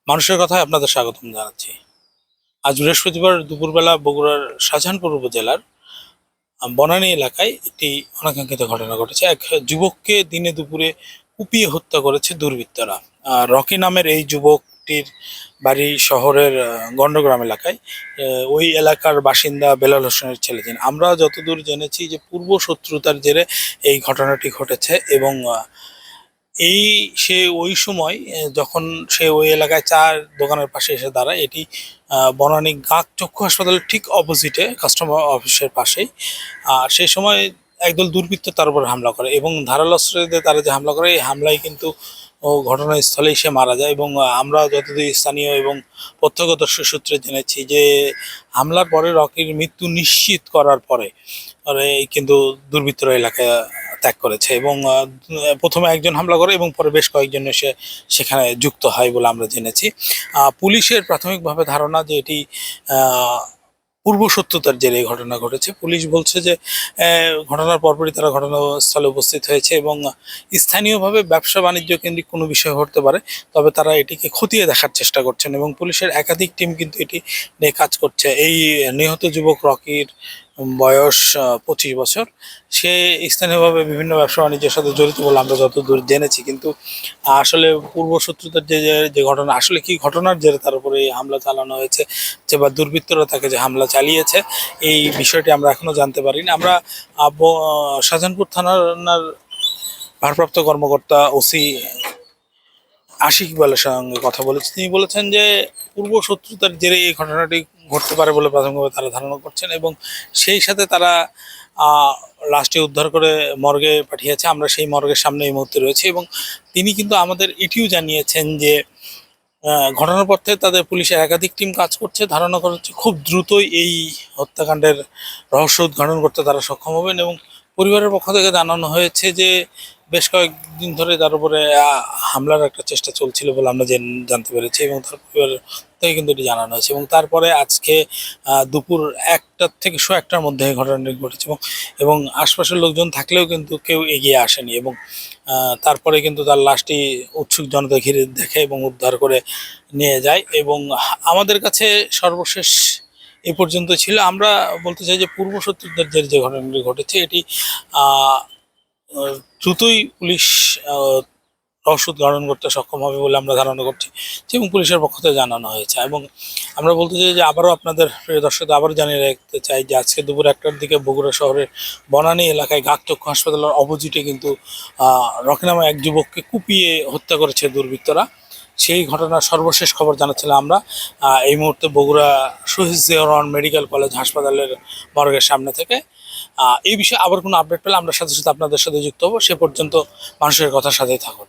মানুষের কথায় আপনাদের স্বাগতম জানাচ্ছি। আজ বৃহস্পতিবার দুপুরবেলা বগুড়ার শাহজাহানপুর উপজেলার বনানী এলাকায় একটি অনাকাঙ্ক্ষিত ঘটনা ঘটেছে। এক যুবককে দিনে দুপুরে কুপিয়ে হত্যা করেছে দুর্বৃত্তরা। রকি নামের এই যুবকটির বাড়ি শহরের গন্ডগ্রাম এলাকায়। ওই এলাকার বাসিন্দা বেলাল হোসেনের ছেলে। আমরা যতদূর জেনেছি যে পূর্ব শত্রুতার জেরে এই ঘটনাটি ঘটেছে এবং এই সে ওই সময় যখন সে ওই এলাকায় চার দোকানের পাশে এসে দাঁড়ায়, এটি বনানী গাক চক্ষু হাসপাতালের ঠিক অপোজিটে কাস্টমার অফিসের পাশেই। সেই সময় একদল দুর্বৃত্ত তার উপর হামলা করে এবং ধারালো অস্ত্র দিয়ে তারা যে হামলা করে, এই হামলায় কিন্তু ও ঘটনাস্থলেই সে মারা যায়। এবং আমরা যতদূর স্থানীয় এবং প্রত্যক্ষদর্শী সূত্রে জেনেছি যে হামলার পরে রকির মৃত্যু নিশ্চিত করার পরে কিন্তু দুর্বৃত্তরা এলাকায় ত্যাগ করেছে এবং প্রথমে একজন হামলা করে এবং পরে বেশ কয়েকজন এসে সেখানে যুক্ত হয় বলে আমরা জেনেছি। পুলিশের প্রাথমিকভাবে ধারণা যে এটি পূর্ব শত্রুতার জেরে এই ঘটনা ঘটেছে। পুলিশ বলছে যে ঘটনার পরপরই তারা ঘটনাস্থলে উপস্থিত হয়েছে এবং স্থানীয়ভাবে ব্যবসা বাণিজ্য কেন্দ্রিক কোনো বিষয় হতে পারে, তবে তারা এটিকে খতিয়ে দেখার চেষ্টা করছেন এবং পুলিশের একাধিক টিম কিন্তু এটি নিয়ে কাজ করছে। এই নিহত যুবক রকির বয়স 25 বছর। সে স্থানীয়ভাবে বিভিন্ন ব্যবসা বাণিজ্যের সাথে জড়িত বলে আমরা যতদূর জেনেছি, কিন্তু আসলে পূর্ব শত্রুতার যে যে ঘটনা, আসলে কি ঘটনার জেরে তার উপরে এই হামলা চালানো হয়েছে যে বা দুর্বৃত্তরা তাকে যে হামলা চালিয়েছে, এই বিষয়টি আমরা এখনো জানতে পারিনি। আমরা শাহজাহানপুর থানার ভারপ্রাপ্ত কর্মকর্তা ওসি আশিক ইকবালের সঙ্গে কথা বলেছি। তিনি বলেছেন যে পূর্ব শত্রুতার জেরে এই ঘটনাটি ঘটতে পারে বলে প্রাথমিকভাবে তারা ধারণা করছেন এবং সেই সাথে তারা লাশটি উদ্ধার করে মর্গে পাঠিয়েছে। আমরা সেই মর্গের সামনে এই মুহূর্তে রয়েছি এবং তিনি কিন্তু আমাদের এটিও জানিয়েছেন যে ঘটনার পর থেকে তাদের পুলিশের একাধিক টিম কাজ করছে। ধারণা করা হচ্ছে খুব দ্রুতই এই হত্যাকাণ্ডের রহস্য উদ্ঘাটন করতে তারা সক্ষম হবেন এবং পরিবারের পক্ষ থেকে জানানো হয়েছে যে বেশ কয়েকদিন ধরে তার উপরে হামলার একটা চেষ্টা চলছিল বলে আমরা জানতে পেরেছি এবং তার পরিবারের থেকে কিন্তু এটি জানানো হয়েছে এবং তারপরে আজকে দুপুর 1টা থেকে 1টার মধ্যে এই ঘটনাটি ঘটেছে এবং আশপাশের লোকজন থাকলেও কিন্তু কেউ এগিয়ে আসেনি এবং তারপরে কিন্তু তার লাশটি উৎসুক জনতা ঘিরে দেখে এবং উদ্ধার করে নিয়ে যায় এবং আমাদের কাছে সর্বশেষ এ পর্যন্ত ছিল। আমরা বলতে চাই যে পূর্ব শত্রুতার যে ঘটনাটি ঘটেছে এটি দ্রুতই পুলিশ রহস্য উদ্ঘাটন করতে সক্ষম হবে বলে আমরা ধারণা করছি এবং পুলিশের পক্ষ থেকে জানানো হয়েছে। এবং আমরা বলতে চাই যে আবারও আপনাদের প্রিয় দর্শকদের আবারও জানিয়ে রাখতে চাই যে আজকে দুপুর 1টার দিকে বগুড়া শহরের বনানী এলাকায় গাক চক্ষু হাসপাতালের অপোজিটে কিন্তু রকি নামে এক যুবককে কুপিয়ে হত্যা করেছে দুর্বৃত্তরা। সেই ঘটনার সর্বশেষ খবর জানাচ্ছিলাম আমরা এই মুহূর্তে বগুড়া শহীদ জিয়াউর রহমান মেডিকেল কলেজ হাসপাতালের মর্গের সামনে থেকে। এই বিষয়ে আবার কোনো আপডেট পেলে আমরা সাথে সাথে আপনাদের সাথে যুক্ত হবো। সে পর্যন্ত মানুষের কথার সাথেই থাকুন।